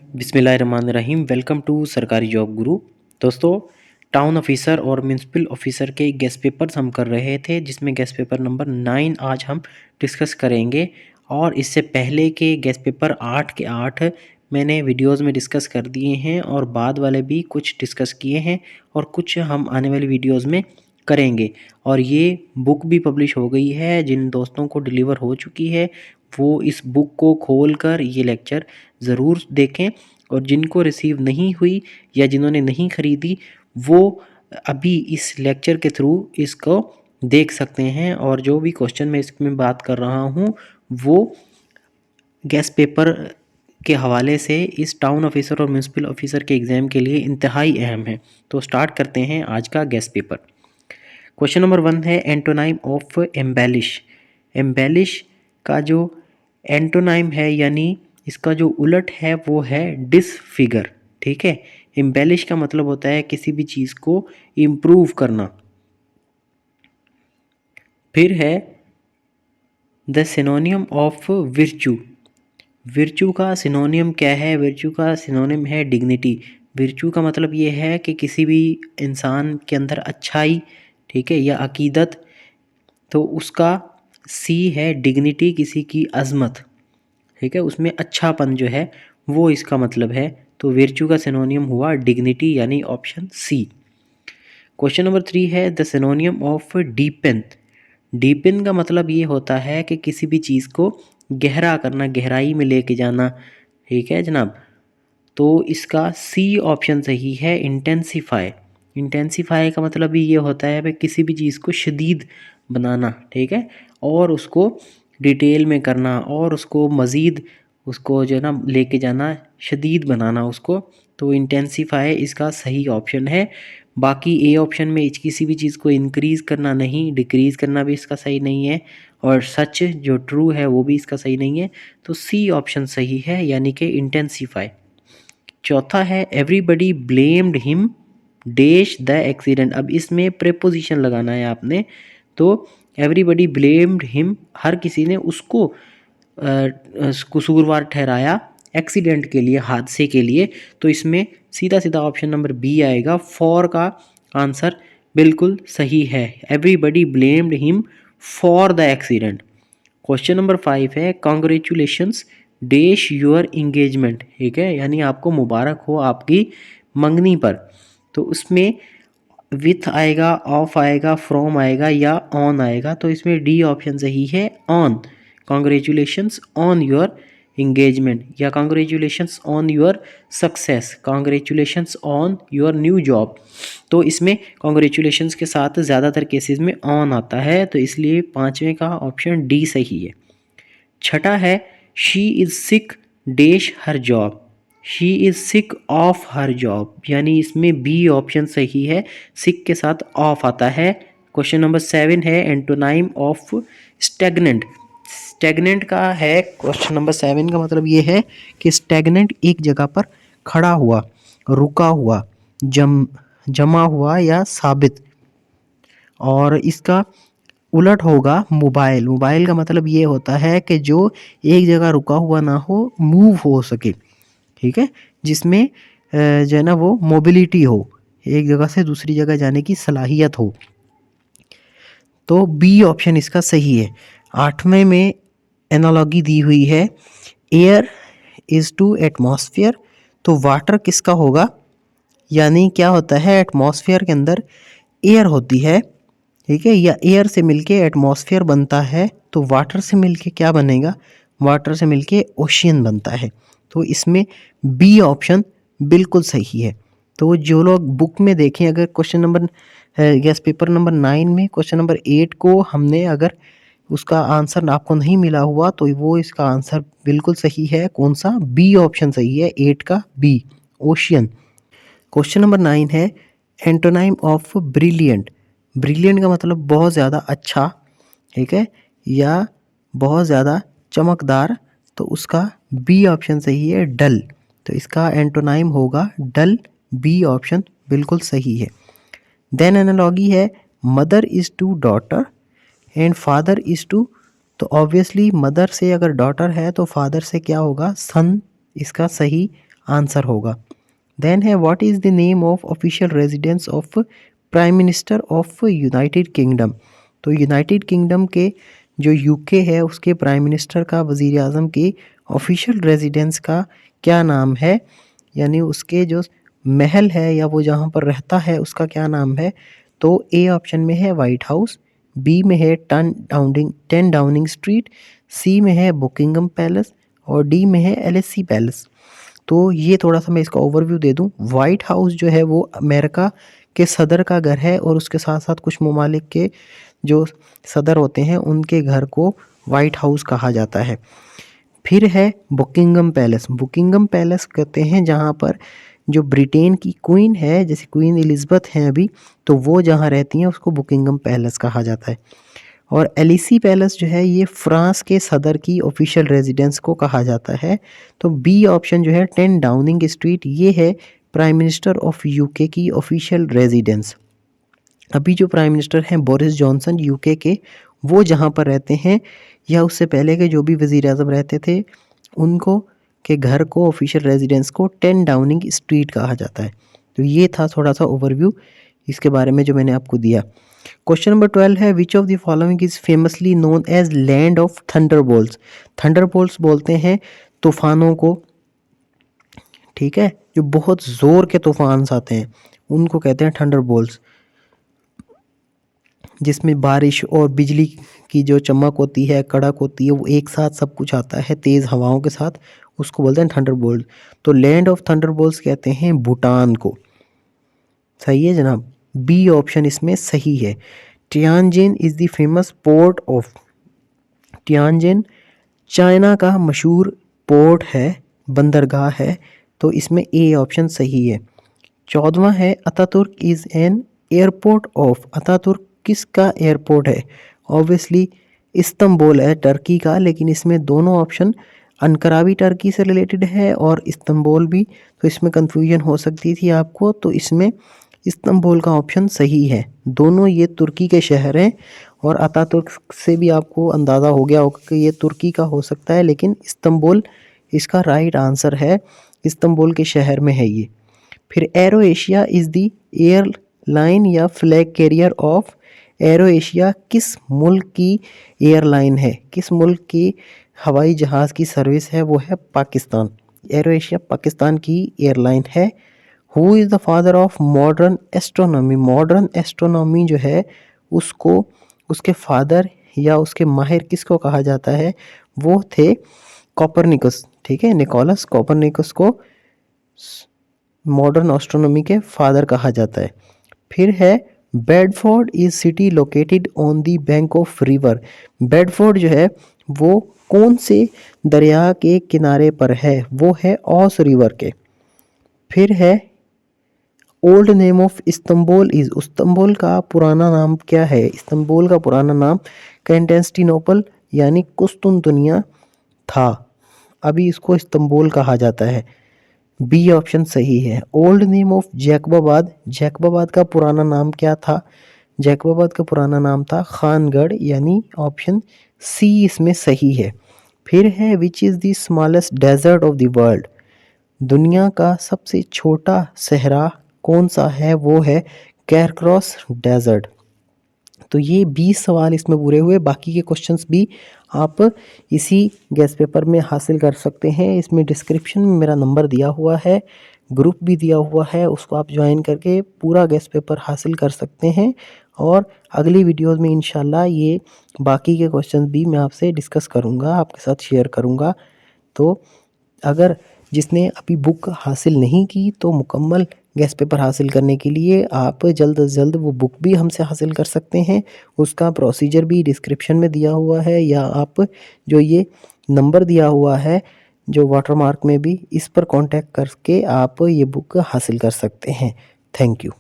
बिस्मिल्लाहिर्रहमानिर्रहीम। Welcome to सरकारी job गुरु। दोस्तों, टाउन ऑफिसर और म्यूनसिपल ऑफिसर के गेस्ट पेपर्स हम कर रहे थे, जिसमें गेस्ट पेपर नंबर 9 आज हम डिस्कस करेंगे। और इससे पहले के गेस्ट पेपर 8 के 8 मैंने वीडियोस में डिस्कस कर दिए हैं और बाद वाले भी कुछ डिस्कस किए हैं और कुछ हम आने वाली वीडियोस में करेंगे। और ये बुक भी पब्लिश हो गई है, जिन दोस्तों को डिलीवर हो चुकी है वो इस बुक को खोल कर ये लेक्चर ज़रूर देखें। और जिनको रिसीव नहीं हुई या जिन्होंने नहीं ख़रीदी वो अभी इस लेक्चर के थ्रू इसको देख सकते हैं। और जो भी क्वेश्चन मैं इसमें बात कर रहा हूँ वो गेस्ट पेपर के हवाले से इस टाउन ऑफिसर और म्यूनसिपल ऑफिसर के एग्ज़ाम के लिए इंतहाई अहम है। तो स्टार्ट करते हैं आज का गेस्ट पेपर। क्वेश्चन नंबर 1 है एंटोनाइम ऑफ एम्बेलिश। एम्बेलिश का जो एंटोनाइम है यानी इसका जो उलट है वो है डिसफिगर। ठीक है, एम्बेलिश का मतलब होता है किसी भी चीज़ को इम्प्रूव करना। फिर है द सिनोनियम ऑफ विर्चू। विर्चू का सिनोनियम क्या है? विर्चू का सिनोनियम है डिग्निटी। विर्चू का मतलब ये है कि किसी भी इंसान के अंदर अच्छाई, ठीक है, या अकीदत, तो उसका सी है डिग्निटी, किसी की अज़मत, ठीक है, उसमें अच्छापन जो है वो इसका मतलब है। तो विर्चू का सिनोनियम हुआ डिग्निटी, यानी ऑप्शन सी। क्वेश्चन नंबर 3 है द सिनोनियम ऑफ डीपन। डीपन का मतलब ये होता है कि किसी भी चीज़ को गहरा करना, गहराई में लेके जाना। ठीक है जनाब, तो इसका सी ऑप्शन सही है, इंटेंसिफाई। इंटेंसिफाई का मतलब भी ये होता है भाई किसी भी चीज़ को शदीद बनाना, ठीक है, और उसको डिटेल में करना और उसको मज़ीद उसको जो है ना लेके जाना, शदीद बनाना उसको। तो इंटेंसिफाई इसका सही ऑप्शन है। बाकी ए ऑप्शन में किसी भी चीज़ को इंक्रीज़ करना नहीं, डिक्रीज़ करना भी इसका सही नहीं है, और सच जो ट्रू है वो भी इसका सही नहीं है। तो सी ऑप्शन सही है, यानी कि इंटेंसिफाई। चौथा है everybody blamed him dash the accident. अब इसमें प्रेपोजिशन लगाना है आपने। तो एवरीबडी ब्लेम्ड हिम, हर किसी ने उसको कसूरवार ठहराया एक्सीडेंट के लिए, हादसे के लिए। तो इसमें सीधा सीधा ऑप्शन नंबर बी आएगा। फॉर का आंसर बिल्कुल सही है, everybody blamed him for the accident. Question number 5 है कॉन्ग्रेचुलेशंस डैश योर इंगेजमेंट। ठीक है, यानी आपको मुबारक हो आपकी मंगनी पर। तो उसमें विथ आएगा, ऑफ आएगा, फ्रॉम आएगा या ऑन आएगा। तो इसमें डी ऑप्शन सही है, on. Congratulations on your engagement या congratulations on your success, congratulations on your new job. तो इसमें कॉन्ग्रेचुलेशंस के साथ ज़्यादातर केसेस में ऑन आता है, तो इसलिए पाँचवें का ऑप्शन डी सही है। छठा है she is sick dash her job. She is sick of her job, यानी इसमें बी ऑप्शन सही है, सिक के साथ ऑफ आता है। क्वेश्चन नंबर 7 है एंटोनाइम ऑफ स्टेगनेंट। स्टेगनेंट का है क्वेश्चन नंबर 7 का मतलब ये है कि स्टेगनेंट एक जगह पर खड़ा हुआ, रुका हुआ, जमा हुआ या साबित। और इसका उलट होगा मोबाइल। मोबाइल का मतलब ये होता है कि जो एक जगह रुका हुआ ना हो, मूव हो सके, ठीक है, जिसमें जो है ना वो मोबिलिटी हो, एक जगह से दूसरी जगह जाने की सलाहियत हो। तो बी ऑप्शन इसका सही है। 8वें में एनालॉगी दी हुई है एयर इज़ टू एटमॉस्फेयर। तो वाटर किसका होगा? यानी क्या होता है, एटमॉस्फेयर के अंदर एयर होती है, ठीक है, या एयर से मिलके एटमॉस्फेयर बनता है। तो वाटर से मिलके क्या बनेगा? वाटर से मिलके ओशियन बनता है। तो इसमें बी ऑप्शन बिल्कुल सही है। तो जो लोग बुक में देखें, अगर question number guess paper number 9 में क्वेश्चन नंबर 8 को हमने अगर उसका आंसर आपको नहीं मिला हुआ तो वो इसका आंसर बिल्कुल सही है। कौन सा? बी ऑप्शन सही है, 8 का बी, ओशियन। क्वेश्चन नंबर 9 है एंटोनाइम ऑफ ब्रिलियंट। ब्रिलियंट का मतलब बहुत ज़्यादा अच्छा, ठीक है, या बहुत ज़्यादा चमकदार। तो उसका बी ऑप्शन सही है, डल। तो इसका एंटोनाइम होगा डल, बी ऑप्शन बिल्कुल सही है। देन एनालॉगी है mother is to daughter and father is to. तो ऑब्वियसली मदर से अगर डॉटर है तो फादर से क्या होगा? सन। इसका सही आंसर होगा। देन है what is the name of official residence of prime minister of United kingdom. तो यूनाइटेड किंगडम के जो यूके है उसके प्राइम मिनिस्टर का, वज़ीर आज़म की ऑफिशियल रेजिडेंस का क्या नाम है, यानी उसके जो महल है या वो जहाँ पर रहता है उसका क्या नाम है। तो ए ऑप्शन में है वाइट हाउस, बी में है 10 डाउनिंग स्ट्रीट, सी में है बुकिंगम पैलेस और डी में है एलएससी पैलेस। तो ये थोड़ा सा मैं इसका ओवरव्यू दे दूं। वाइट हाउस जो है वो अमेरिका के सदर का घर है और उसके साथ साथ कुछ ममालिक के जो सदर होते हैं उनके घर को वाइट हाउस कहा जाता है। फिर है बुकिंगम पैलेस। बुकिंगम पैलेस कहते हैं जहाँ पर जो ब्रिटेन की क्वीन है, जैसे क्वीन एलिज़ाबेथ हैं अभी, तो वो जहाँ रहती हैं उसको बुकिंगम पैलेस कहा जाता है। और एलिसी पैलेस जो है ये फ्रांस के सदर की ऑफिशियल रेजिडेंस को कहा जाता है। तो बी ऑप्शन जो है 10 डाउनिंग स्ट्रीट, ये है प्राइम मिनिस्टर ऑफ यूके की ऑफिशियल रेजिडेंस। अभी जो प्राइम मिनिस्टर हैं बोरिस जॉनसन यूके के, वो जहाँ पर रहते हैं या उससे पहले के जो भी वज़ीर आज़म रहते थे उनको के घर को, ऑफिशियल रेजिडेंस को 10 डाउनिंग स्ट्रीट कहा जाता है। तो ये था थोड़ा सा ओवरव्यू इसके बारे में जो मैंने आपको दिया। क्वेश्चन नंबर 12 है which of the following is famously known as land of thunderbolts. Thunderbolts बोलते हैं तूफानों को, ठीक है, जो बहुत ज़ोर के तूफान आते हैं उनको कहते हैं थंडरबोल्ट्स, जिसमें बारिश और बिजली की जो चमक होती है, कड़क होती है, वो एक साथ सब कुछ आता है तेज़ हवाओं के साथ, उसको बोलते हैं थंडरबोल्ट। तो लैंड ऑफ थंडरबोल्ट्स कहते हैं भूटान को। सही है जनाब, बी ऑप्शन इसमें सही है। Tianjin is the famous port of, Tianjin China का मशहूर पोर्ट है, बंदरगाह है, तो इसमें ए ऑप्शन सही है। 14वां है Ataturk is an airport of. Ataturk किसका एयरपोर्ट है? ऑब्वियसली इस्तंबुल है टर्की का, लेकिन इसमें दोनों ऑप्शन, अंकारा भी टर्की से रिलेटेड है और इस्तंबुल भी, तो इसमें कंफ्यूजन हो सकती थी आपको, तो इसमें इस्तंबुल का ऑप्शन सही है। दोनों ये तुर्की के शहर हैं और अतातुर्क से भी आपको अंदाज़ा हो गया होगा कि ये तुर्की का हो सकता है, लेकिन इस्तंबुल इसका राइट आंसर है, इस्तंबुल के शहर में है ये। फिर Aero Asia is the airline या flag carrier of. Aero Asia किस मुल्क की एयरलाइन है, किस मुल्क की हवाई जहाज़ की सर्विस है? वो है पाकिस्तान। एरो एशिया पाकिस्तान की एयरलाइन है। Who is the father of modern astronomy. Modern astronomy जो है उसको, उसके फादर या उसके माहिर किसको कहा जाता है? वो थे कोपरनिकस, ठीक है, निकोलस कोपरनिकस को मॉडर्न एस्ट्रोनॉमी के फादर कहा जाता है। फिर है Bedford is city located on the bank of river. Bedford जो है वो कौन से दरिया के किनारे पर है? वो है ऑस रिवर के। फिर है old name of Istanbul is. Istanbul का पुराना नाम क्या है? इस्तंबुल का पुराना नाम कंस्टेंटिनोपल यानी कुस्तुनतुनिया था, अभी इसको इस्तंबुल कहा जाता है। बी ऑप्शन सही है। Old name of Jacobabad. Jacobabad का पुराना नाम क्या था? जैकबाबाद का पुराना नाम था खानगढ़, यानी ऑप्शन सी इसमें सही है। फिर है which is the smallest desert of the world. दुनिया का सबसे छोटा सहरा कौन सा है? वो है कैरक्रॉस डेजर्ट। तो ये 20 सवाल इसमें पूरे हुए। बाकी के क्वेश्चंस भी आप इसी गेस्ट पेपर में हासिल कर सकते हैं। इसमें डिस्क्रिप्शन में मेरा नंबर दिया हुआ है, ग्रुप भी दिया हुआ है, उसको आप ज्वाइन करके पूरा गेस्ट पेपर हासिल कर सकते हैं। और अगली वीडियोज़ में इंशाल्लाह ये बाकी के क्वेश्चंस भी मैं आपसे डिस्कस करूँगा, आपके साथ शेयर करूँगा। तो अगर जिसने अभी बुक हासिल नहीं की तो मुकम्मल गेस्ट पेपर हासिल करने के लिए आप जल्द से जल्द वो बुक भी हमसे हासिल कर सकते हैं। उसका प्रोसीजर भी डिस्क्रिप्शन में दिया हुआ है, या आप जो ये नंबर दिया हुआ है जो वाटरमार्क में भी, इस पर कांटेक्ट करके आप ये बुक हासिल कर सकते हैं। Thank you.